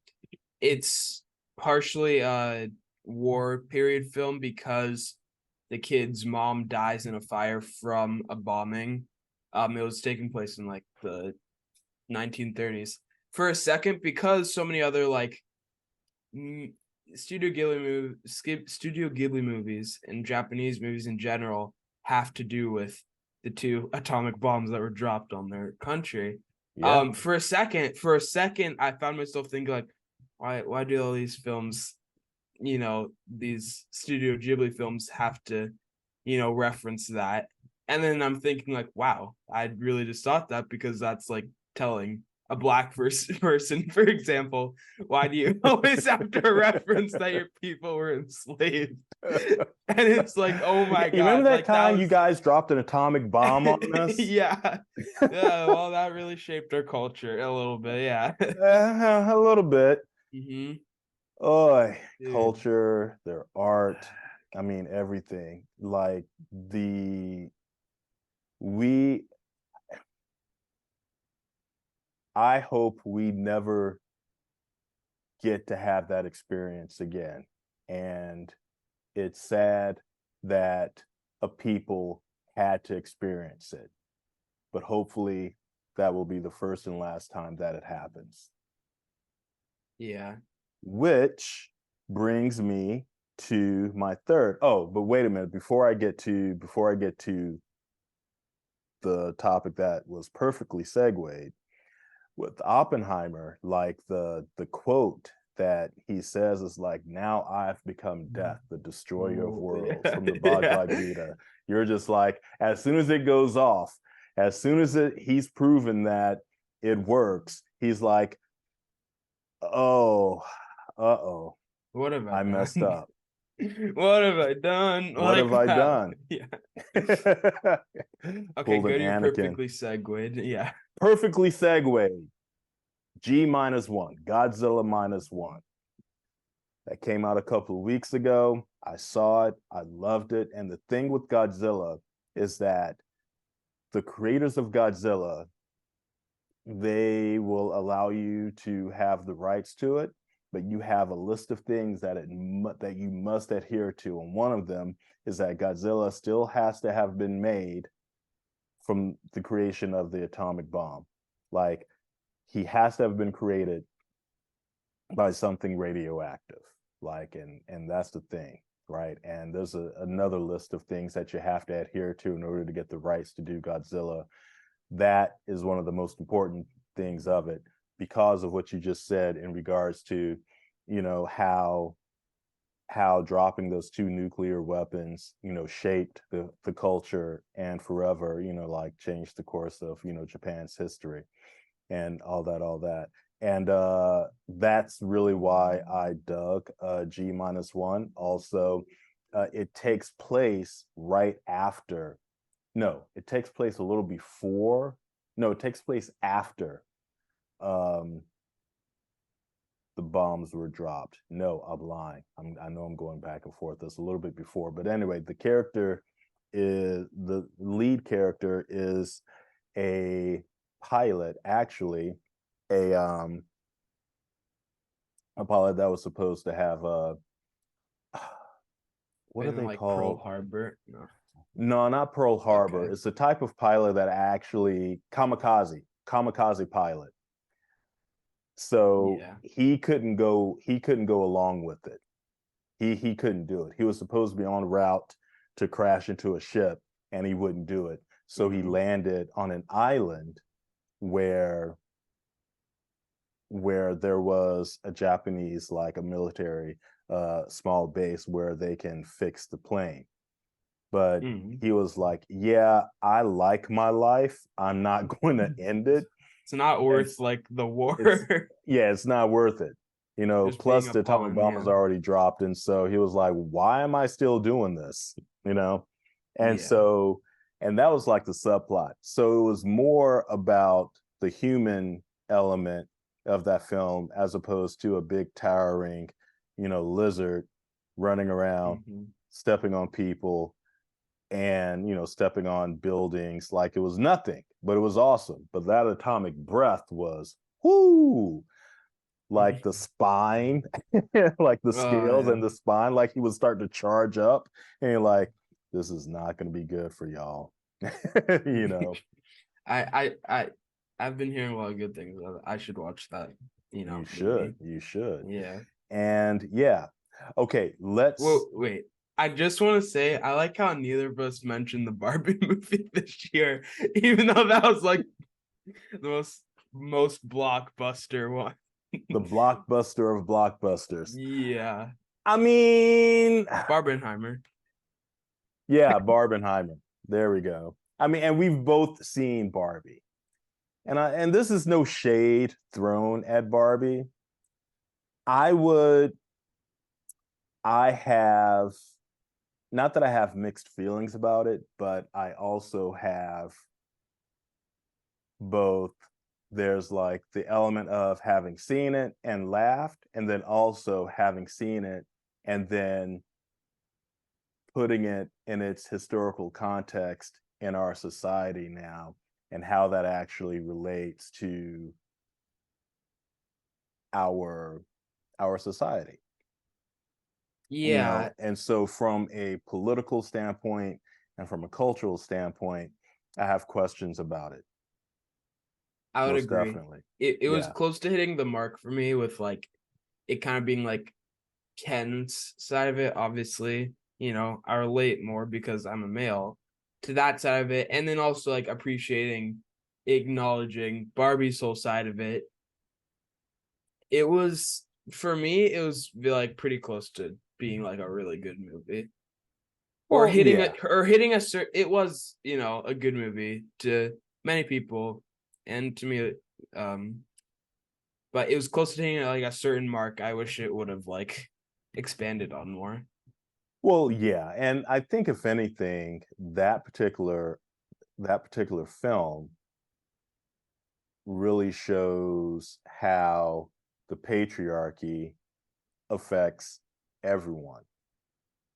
[SPEAKER 2] It's partially a war period film because the kid's mom dies in a fire from a bombing. It was taking place in like the 1930s. For a second, because so many other like mm, Studio Ghibli movies and Japanese movies in general have to do with the two atomic bombs that were dropped on their country.
[SPEAKER 1] Yeah.
[SPEAKER 2] For a second, I found myself thinking like, why do all these films, these Studio Ghibli films have to, reference that? And then I'm thinking like, wow, I really just thought that because that's like telling a black person, for example, why do you always have to reference that your people were enslaved? And it's like, oh my
[SPEAKER 1] You remember
[SPEAKER 2] god,
[SPEAKER 1] that
[SPEAKER 2] like that
[SPEAKER 1] time you
[SPEAKER 2] was
[SPEAKER 1] guys dropped an atomic bomb on us?
[SPEAKER 2] yeah. Yeah, well, that really shaped our culture a little bit, yeah.
[SPEAKER 1] A little bit.
[SPEAKER 2] Hmm.
[SPEAKER 1] Oh,
[SPEAKER 2] Dude.
[SPEAKER 1] culture, their art. I mean, everything. Like we, I hope we never get to have that experience again. And it's sad that a people had to experience it, but hopefully that will be the first and last time that it happens.
[SPEAKER 2] Yeah.
[SPEAKER 1] Which brings me to my third. Oh, but wait a minute, before I get to the topic that was perfectly segued with Oppenheimer, like the quote that he says is like, now I've become death, the destroyer of
[SPEAKER 2] Oh,
[SPEAKER 1] worlds,
[SPEAKER 2] yeah.
[SPEAKER 1] from the
[SPEAKER 2] Yeah.
[SPEAKER 1] Bhagavad Gita. You're just like, as soon as it goes off, as soon as he's proven that it works, he's like, oh, uh-oh,
[SPEAKER 2] What have I
[SPEAKER 1] I messed
[SPEAKER 2] done?
[SPEAKER 1] up.
[SPEAKER 2] What have I done?
[SPEAKER 1] What
[SPEAKER 2] Like
[SPEAKER 1] have I
[SPEAKER 2] that.
[SPEAKER 1] done?
[SPEAKER 2] Yeah. Okay,
[SPEAKER 1] Pulled an
[SPEAKER 2] good. You're
[SPEAKER 1] Anakin.
[SPEAKER 2] perfectly segued. Yeah.
[SPEAKER 1] Perfectly segued. G minus one, Godzilla minus one. That came out a couple of weeks ago. I saw it. I loved it. And the thing with Godzilla is that the creators of Godzilla, they will allow you to have the rights to it, but you have a list of things that you must adhere to. And one of them is that Godzilla still has to have been made from the creation of the atomic bomb. Like, he has to have been created by something radioactive, like, and that's the thing, right? And there's another list of things that you have to adhere to in order to get the rights to do Godzilla. That is one of the most important things of it, because of what you just said in regards to, how dropping those two nuclear weapons, shaped the culture and forever, like changed the course of, Japan's history and all that. And that's really why I dug G minus one. Also, it takes place right after. No, it takes place a little before. No, it takes place after um, the bombs were dropped. No, I'm lying. I know I'm going back and forth. That's a little bit before, but anyway, the character is the lead character is a pilot, actually, a a pilot that was supposed to have what are
[SPEAKER 2] Isn't
[SPEAKER 1] they
[SPEAKER 2] like Pearl
[SPEAKER 1] called?
[SPEAKER 2] Harbor? No.
[SPEAKER 1] No, not Pearl Harbor.
[SPEAKER 2] Okay.
[SPEAKER 1] It's the type of pilot that actually kamikaze pilot. So
[SPEAKER 2] Yeah.
[SPEAKER 1] he couldn't go along with it. He couldn't do it. He was supposed to be en route to crash into a ship and he wouldn't do it. So he
[SPEAKER 2] Hmm.
[SPEAKER 1] landed on an island where there was a Japanese, like a military small base where they can fix the plane. But
[SPEAKER 2] Hmm.
[SPEAKER 1] he was like, yeah, I like my life, I'm not going to end it.
[SPEAKER 2] It's not
[SPEAKER 1] And
[SPEAKER 2] worth like the
[SPEAKER 1] it's
[SPEAKER 2] war.
[SPEAKER 1] yeah, it's not worth it.
[SPEAKER 2] Just being
[SPEAKER 1] Plus
[SPEAKER 2] a
[SPEAKER 1] the atomic
[SPEAKER 2] pawn.
[SPEAKER 1] bomb was
[SPEAKER 2] Yeah.
[SPEAKER 1] already dropped. And so he was like, why am I still doing this? You know? And
[SPEAKER 2] Yeah.
[SPEAKER 1] so, and that was like the subplot. So it was more about the human element of that film as opposed to a big towering, lizard running around,
[SPEAKER 2] Hmm.
[SPEAKER 1] stepping on people and, stepping on buildings like it was nothing, but it was awesome. But that atomic breath was, whoo, like the spine, like the
[SPEAKER 2] Oh
[SPEAKER 1] scales
[SPEAKER 2] yeah.
[SPEAKER 1] and the spine, like he was starting to charge up. And you're like, this is not going to be good for y'all. you know,
[SPEAKER 2] I I've been hearing a lot of good things about it. I should watch that, movie.
[SPEAKER 1] you should.
[SPEAKER 2] Yeah.
[SPEAKER 1] And yeah, okay, let's.
[SPEAKER 2] Well, wait. I just want to say I like how neither of us mentioned the Barbie movie this year, even though that was like the most blockbuster one.
[SPEAKER 1] The blockbuster of blockbusters.
[SPEAKER 2] Yeah.
[SPEAKER 1] I mean,
[SPEAKER 2] Barbenheimer.
[SPEAKER 1] yeah, Barbenheimer. There we go. I mean, and we've both seen Barbie. And this is no shade thrown at Barbie. I would I have not that I have mixed feelings about it, but I also have both. There's like the element of having seen it and laughed, and then also having seen it and then putting it in its historical context in our society now and how that actually relates to our society.
[SPEAKER 2] Yeah,
[SPEAKER 1] And so from a political standpoint and from a cultural standpoint, I have questions about it.
[SPEAKER 2] I would
[SPEAKER 1] Most
[SPEAKER 2] agree.
[SPEAKER 1] definitely.
[SPEAKER 2] It was
[SPEAKER 1] Yeah.
[SPEAKER 2] close to hitting the mark for me with like it kind of being like Ken's side of it, obviously. I relate more because I'm a male to that side of it. And then also like appreciating, acknowledging Barbie's whole side of it. It was for me, it was like pretty close to being like a really good movie. Or
[SPEAKER 1] Well,
[SPEAKER 2] hitting a
[SPEAKER 1] yeah.
[SPEAKER 2] or hitting a certain it was, a good movie to many people and to me. Um but it was close to hitting like a certain mark. I wish it would have like expanded on more.
[SPEAKER 1] Well, yeah. And I think if anything, that particular film really shows how the patriarchy affects everyone,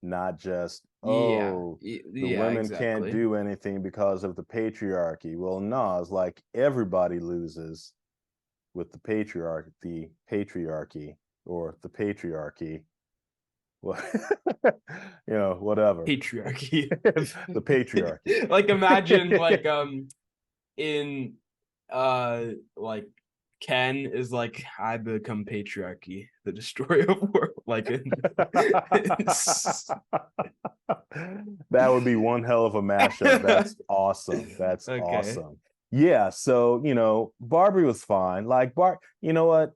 [SPEAKER 1] not just,
[SPEAKER 2] Yeah.
[SPEAKER 1] oh, the
[SPEAKER 2] Yeah,
[SPEAKER 1] women can't
[SPEAKER 2] exactly.
[SPEAKER 1] do anything because of the patriarchy. Well, no, it's like everybody loses with the patriarchy or the patriarchy. Well, whatever.
[SPEAKER 2] Patriarchy.
[SPEAKER 1] the patriarchy.
[SPEAKER 2] Like imagine like in like Ken is like I become patriarchy, the destroyer of world. Like
[SPEAKER 1] That would be one hell of a mashup. That's awesome. That's
[SPEAKER 2] okay.
[SPEAKER 1] awesome. Yeah, so Barbie was fine. Like you know what?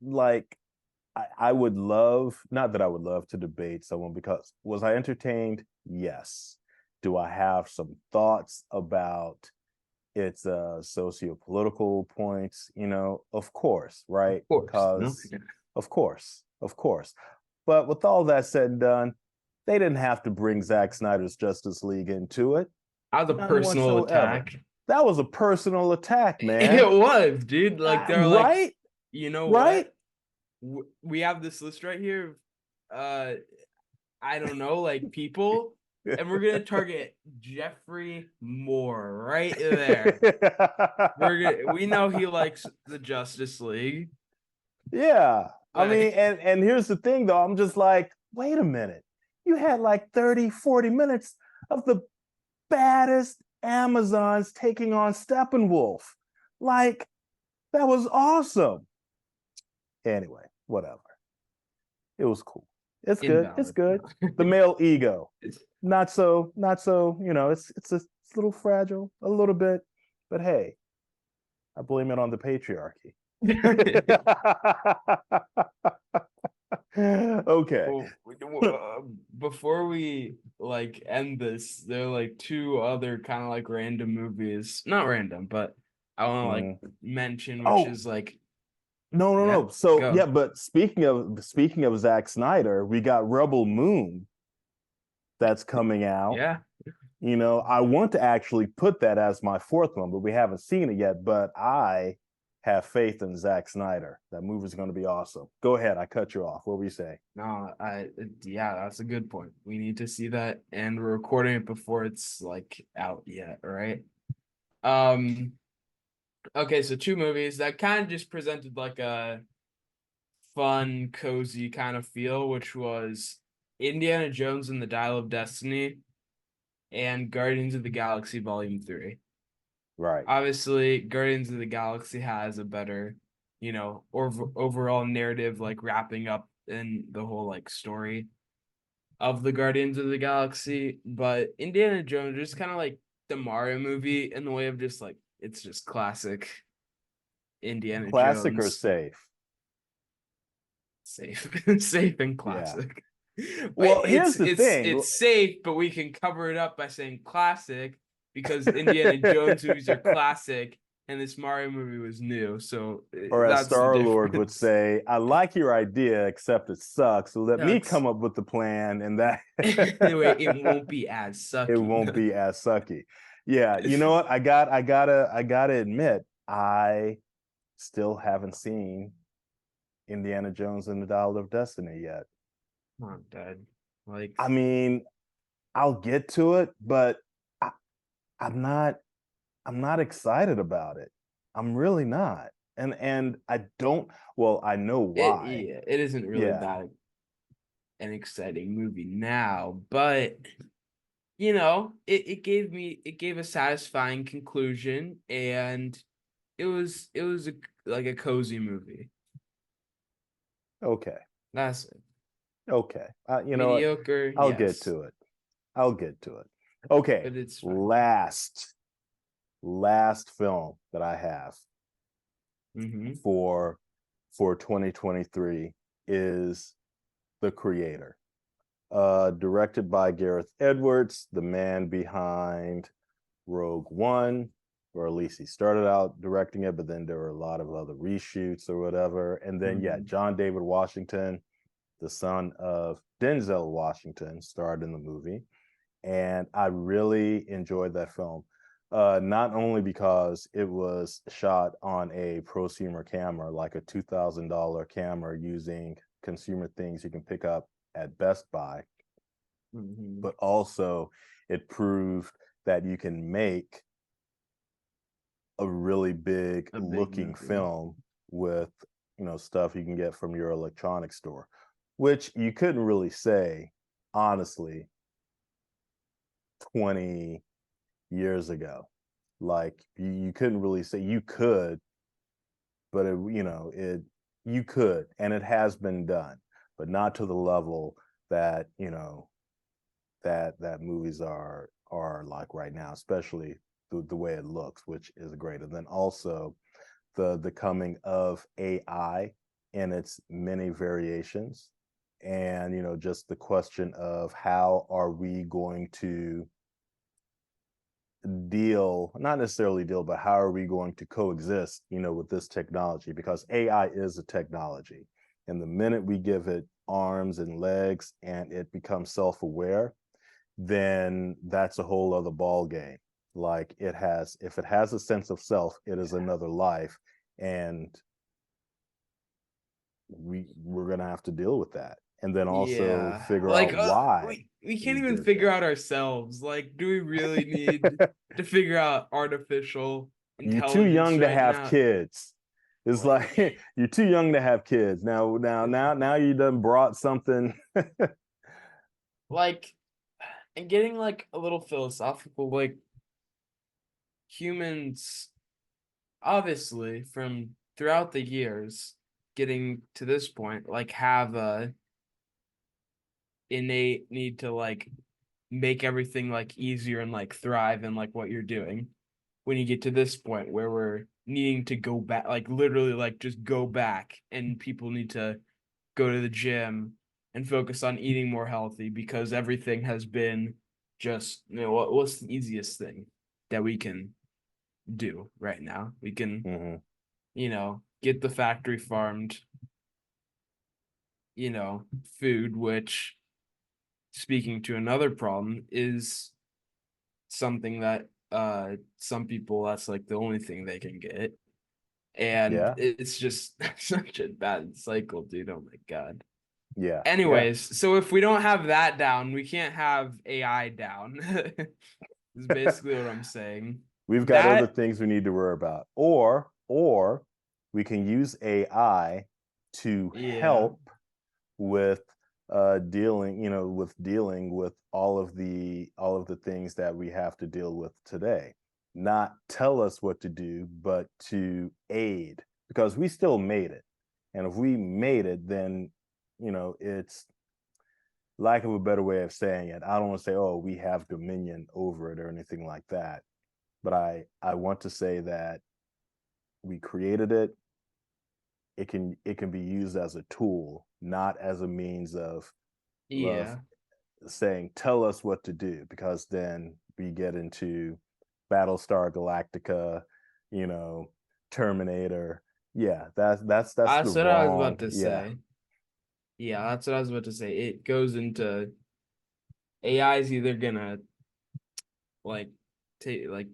[SPEAKER 1] Like I would love, not that I would love to debate someone, because was I entertained? Yes. Do I have some thoughts about its socio-political points? Of course,
[SPEAKER 2] Of
[SPEAKER 1] right?
[SPEAKER 2] course. No.
[SPEAKER 1] Because of course. But with all that said and done, they didn't have to bring Zack Snyder's Justice League into it.
[SPEAKER 2] That was a
[SPEAKER 1] None
[SPEAKER 2] personal
[SPEAKER 1] whatsoever.
[SPEAKER 2] attack.
[SPEAKER 1] That was a personal attack,
[SPEAKER 2] It
[SPEAKER 1] man.
[SPEAKER 2] was, dude. Like they're like,
[SPEAKER 1] Right?
[SPEAKER 2] you know
[SPEAKER 1] Right?
[SPEAKER 2] what? We have this list right here. I don't know, like people. and we're gonna target Jeffrey Moore right there. We know he likes the Justice League,
[SPEAKER 1] Yeah. I
[SPEAKER 2] like
[SPEAKER 1] mean, and here's the thing though, I'm just like, wait a minute. You had like 30, 40 minutes of the baddest Amazons taking on Steppenwolf. Like, that was awesome. Anyway, whatever. It was cool. It's good. It's
[SPEAKER 2] invalid.
[SPEAKER 1] good. The male ego. Not so, it's a little fragile, a little bit, but hey, I blame it on the patriarchy. Okay.
[SPEAKER 2] Well, before we like end this, there are like two other kind of like random movies. Not random, but I want to like
[SPEAKER 1] Mm.
[SPEAKER 2] mention, which
[SPEAKER 1] Oh,
[SPEAKER 2] is like,
[SPEAKER 1] no, no,
[SPEAKER 2] yeah,
[SPEAKER 1] no. So
[SPEAKER 2] go.
[SPEAKER 1] yeah, but speaking of Zack Snyder, we got Rebel Moon that's coming out.
[SPEAKER 2] Yeah.
[SPEAKER 1] I want to actually put that as my fourth one, but we haven't seen it yet. But I have faith in Zack Snyder. That movie's going to be awesome. Go ahead. I cut you off. What were you saying?
[SPEAKER 2] No, yeah, that's a good point. We need to see that, and we're recording it before it's like out yet, right? Um, okay, so two movies that kind of just presented like a fun, cozy kind of feel, which was Indiana Jones and the Dial of Destiny and Guardians of the Galaxy Volume 3.
[SPEAKER 1] Right.
[SPEAKER 2] Obviously, Guardians of the Galaxy has a better, overall narrative, like wrapping up in the whole like story of the Guardians of the Galaxy. But Indiana Jones is kind of like the Mario movie in the way of just like it's just classic Indiana
[SPEAKER 1] Classic or
[SPEAKER 2] Jones,
[SPEAKER 1] safe?
[SPEAKER 2] safe, safe and
[SPEAKER 1] Yeah.
[SPEAKER 2] classic. But
[SPEAKER 1] Well, here's the thing.
[SPEAKER 2] it's safe, but we can cover it up by saying classic because Indiana Jones movies are classic and this Mario movie was new. So
[SPEAKER 1] Or as
[SPEAKER 2] that's the
[SPEAKER 1] Star-Lord would
[SPEAKER 2] difference.
[SPEAKER 1] say, I like your idea, except it sucks. So let me
[SPEAKER 2] Sucks.
[SPEAKER 1] come up with the plan, and that
[SPEAKER 2] Anyway, it won't be as
[SPEAKER 1] it
[SPEAKER 2] sucky.
[SPEAKER 1] won't be as sucky. Yeah, you know what? I gotta admit, I still haven't seen Indiana Jones and the Dial of Destiny yet.
[SPEAKER 2] I'm dead. Like
[SPEAKER 1] I mean, I'll get to it, but I, I'm not I'm not excited about it. I'm really not. And I don't, well, I know why.
[SPEAKER 2] yeah, it isn't really
[SPEAKER 1] Yeah.
[SPEAKER 2] that an exciting movie now, but it gave a satisfying conclusion and it was like a cozy movie.
[SPEAKER 1] Okay.
[SPEAKER 2] That's it.
[SPEAKER 1] Okay. You know what?
[SPEAKER 2] Mediocre,
[SPEAKER 1] I'll get
[SPEAKER 2] yes,
[SPEAKER 1] to it. I'll get to it. Okay.
[SPEAKER 2] but it's fine.
[SPEAKER 1] Last film that I have
[SPEAKER 2] Mm-hmm.
[SPEAKER 1] for 2023 is The Creator. Directed by Gareth Edwards, the man behind Rogue One, or at least he started out directing it, but then there were a lot of other reshoots or whatever. And then, yeah,
[SPEAKER 2] Mm-hmm.
[SPEAKER 1] John David Washington, the son of Denzel Washington, starred in the movie. And I really enjoyed that film. Not only because it was shot on a prosumer camera, like a $2,000 camera using consumer things you can pick up at Best Buy,
[SPEAKER 2] Mm-hmm.
[SPEAKER 1] but also it proved that you can make a really big
[SPEAKER 2] A big
[SPEAKER 1] looking
[SPEAKER 2] movie.
[SPEAKER 1] film with stuff you can get from your electronics store, which you couldn't really say honestly 20 years ago. Like you couldn't really say, you could, but it you could, and it has been done, but not to the level that that movies are like right now, especially the way it looks, which is great. And then also the coming of AI in its many variations, and just the question of how are we going to deal, not necessarily deal, but how are we going to coexist with this technology, because AI is a technology, and the minute we give it arms and legs and it becomes self-aware, then that's a whole other ball game. Like if it has a sense of self, it is another life, and we're gonna have to deal with that. and then also
[SPEAKER 2] Yeah.
[SPEAKER 1] figure
[SPEAKER 2] Like
[SPEAKER 1] out why
[SPEAKER 2] we can't
[SPEAKER 1] we
[SPEAKER 2] even
[SPEAKER 1] did
[SPEAKER 2] figure
[SPEAKER 1] that.
[SPEAKER 2] out ourselves. Like, do we really need to figure out artificial
[SPEAKER 1] You're too
[SPEAKER 2] intelligence
[SPEAKER 1] young to
[SPEAKER 2] right
[SPEAKER 1] have
[SPEAKER 2] now?
[SPEAKER 1] kids. It's
[SPEAKER 2] Like,
[SPEAKER 1] like you're too young to have kids. Now you done brought something.
[SPEAKER 2] like and getting like a little philosophical, like humans obviously from throughout the years getting to this point like have a innate need to like make everything like easier and like thrive in like what you're doing. When you get to this point where we're needing to go back, like literally like just go back, and people need to go to the gym and focus on eating more healthy because everything has been just, what's the easiest thing that we can do right now? We can,
[SPEAKER 1] Mhm.
[SPEAKER 2] get the factory farmed, food, which, speaking to another problem, is something that some people, that's like the only thing they can get. And
[SPEAKER 1] Yeah,
[SPEAKER 2] it's just such a bad cycle, dude. Oh my God.
[SPEAKER 1] yeah, yeah.
[SPEAKER 2] Anyways, so if we don't have that down, we can't have AI down. Is basically what I'm saying.
[SPEAKER 1] We've got other
[SPEAKER 2] That,
[SPEAKER 1] things we need to worry about, or we can use AI to
[SPEAKER 2] yeah,
[SPEAKER 1] help with dealing, with dealing with all of the things that we have to deal with today. Not tell us what to do, but to aid, because we still made it. And if we made it, then it's lack of a better way of saying it. I don't want to say, oh, we have dominion over it or anything like that. But I want to say that we created it. It can be used as a tool, not as a means of
[SPEAKER 2] yeah.
[SPEAKER 1] saying tell us what to do, because then we get into Battlestar Galactica, you know, Terminator. Yeah, that's the
[SPEAKER 2] That's what I was about
[SPEAKER 1] wrong.
[SPEAKER 2] to
[SPEAKER 1] Yeah,
[SPEAKER 2] say. Yeah, that's what I was about to say. It goes into AI is either gonna like take like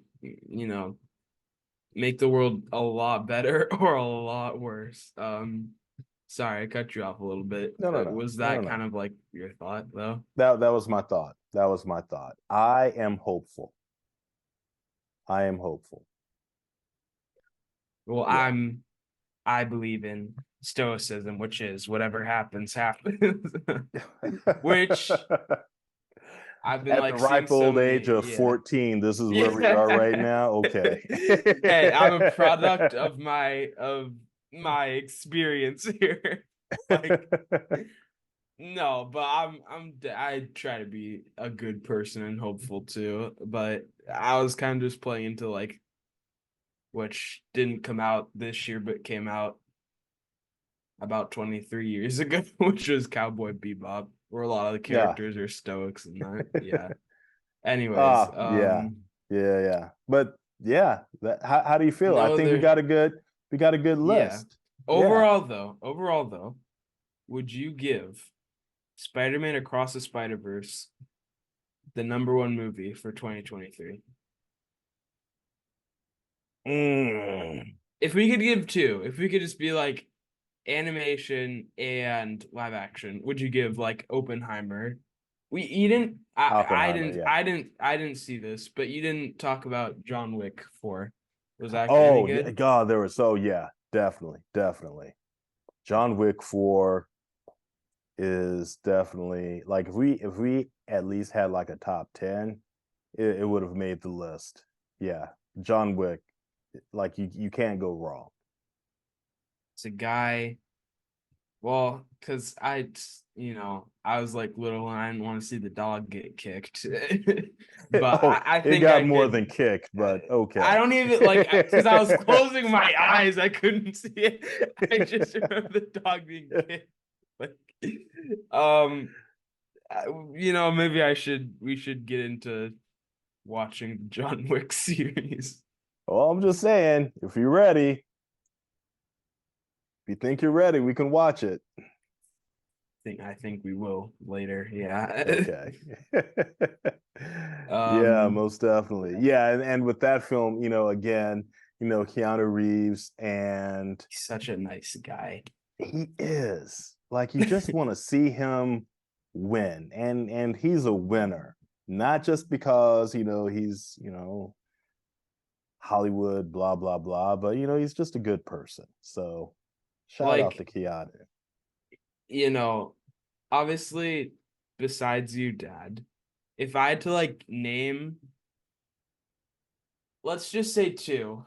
[SPEAKER 2] make the world a lot better or a lot worse. Sorry, I cut you off a little bit.
[SPEAKER 1] no, no, no,
[SPEAKER 2] Was
[SPEAKER 1] no, no,
[SPEAKER 2] that kind
[SPEAKER 1] no.
[SPEAKER 2] of like your thought though?
[SPEAKER 1] That was my thought. That was my thought. I am hopeful. I am hopeful.
[SPEAKER 2] Well,
[SPEAKER 1] Yeah.
[SPEAKER 2] I believe in stoicism, which is whatever happens, happens. Which I've been
[SPEAKER 1] At the
[SPEAKER 2] like seeing
[SPEAKER 1] ripe
[SPEAKER 2] so
[SPEAKER 1] old age
[SPEAKER 2] many,
[SPEAKER 1] of
[SPEAKER 2] yeah.
[SPEAKER 1] 14, this is where we are right
[SPEAKER 2] Yeah.
[SPEAKER 1] now. Okay.
[SPEAKER 2] Hey, I'm a product of my experience here. Like, no, but I try to be a good person and hopeful too. But I was kind of just playing into like, which didn't come out this year, but came out about 23 years ago, which was Cowboy Bebop, where a lot of the
[SPEAKER 1] Yeah.
[SPEAKER 2] characters are stoics and that. Yeah. Anyways,
[SPEAKER 1] Yeah. Yeah, yeah. But yeah, how do you feel? I
[SPEAKER 2] no
[SPEAKER 1] think
[SPEAKER 2] other,
[SPEAKER 1] we got a good
[SPEAKER 2] yeah.
[SPEAKER 1] list. Yeah.
[SPEAKER 2] Overall though, would you give Spider-Man Across the Spider-Verse the number one movie for 2023?
[SPEAKER 1] Mm.
[SPEAKER 2] If we could give two, if we could just be like animation and live action, would you give like Oppenheimer? We you didn't
[SPEAKER 1] Oppenheimer, yeah.
[SPEAKER 2] I didn't see this, but you didn't talk about John Wick 4. Was that any
[SPEAKER 1] Oh,
[SPEAKER 2] good?
[SPEAKER 1] God, there was so yeah, definitely, definitely. John Wick 4 is definitely like if we at least had like a top 10, it would have made the list. Yeah. John Wick, like you can't go wrong.
[SPEAKER 2] It's a guy. Well, because I was like little and I didn't want to see the dog get kicked. But
[SPEAKER 1] Oh,
[SPEAKER 2] I
[SPEAKER 1] it
[SPEAKER 2] think
[SPEAKER 1] got
[SPEAKER 2] I
[SPEAKER 1] more
[SPEAKER 2] could.
[SPEAKER 1] than kicked, but
[SPEAKER 2] I
[SPEAKER 1] okay.
[SPEAKER 2] don't even like because I was closing my eyes, I couldn't see it. I just remember the dog being kicked. Like, um, maybe we should get into watching the John Wick series.
[SPEAKER 1] Well, I'm just saying, if you're ready, if you think you're ready, we can watch it.
[SPEAKER 2] I think we will later. Yeah.
[SPEAKER 1] Okay. Yeah,
[SPEAKER 2] um,
[SPEAKER 1] most definitely. Yeah, and with that film, again, Keanu Reeves, and
[SPEAKER 2] he's such a nice guy.
[SPEAKER 1] he is Like you just want to see him win, and he's a winner, not just because he's Hollywood, blah blah blah, but he's just a good person. So shout out to
[SPEAKER 2] Like,
[SPEAKER 1] Keanu.
[SPEAKER 2] you know, obviously, besides you, Dad, if I had to like name, let's just say two,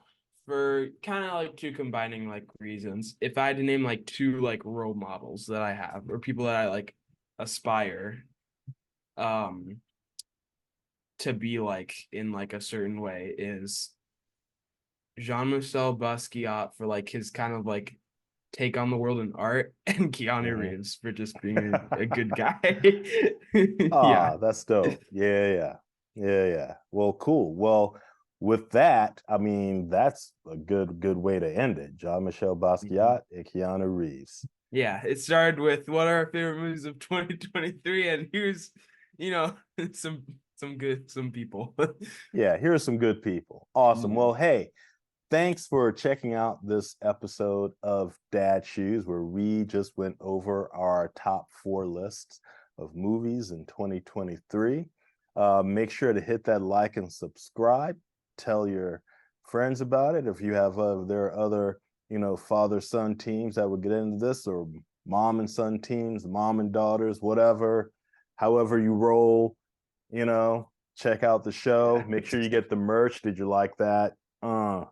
[SPEAKER 2] for kind of like two combining like reasons. If I had to name like two like role models that I have or people that I like aspire um to be like in like a certain way, is Jean-Michel Basquiat for like his kind of like take on the world in art, and Keanu
[SPEAKER 1] Mhm.
[SPEAKER 2] Reeves for just being a good guy. Yeah.
[SPEAKER 1] Ah, that's dope. Yeah, yeah, yeah, yeah. Well, cool. Well, with that, I mean, that's a good way to end it. John Michel
[SPEAKER 2] Mhm.
[SPEAKER 1] Basquiat and Keanu Reeves.
[SPEAKER 2] Yeah, it started with what are our favorite movies of 2023, and here's, you know, some people.
[SPEAKER 1] Yeah, here's some good people. Awesome.
[SPEAKER 2] Mm.
[SPEAKER 1] Well, hey, thanks for checking out this episode of Dad Shoes, where we just went over our top 4 lists of movies in 2023. Make sure to hit that like and subscribe. Tell your friends about it. If you have, there are other, father son teams that would get into this, or mom and son teams, mom and daughters, whatever, however you roll, check out the show.
[SPEAKER 2] Yeah.
[SPEAKER 1] Make sure you get the merch. Did you like that? Yeah.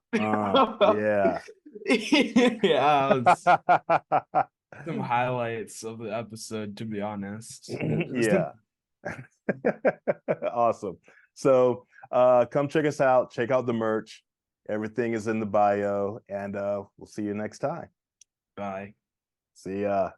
[SPEAKER 2] Yeah, it's some highlights of the episode, to be honest.
[SPEAKER 1] Yeah. Awesome. So come check us out. Check out the merch. Everything is in the bio, and we'll see you next time.
[SPEAKER 2] Bye.
[SPEAKER 1] See ya.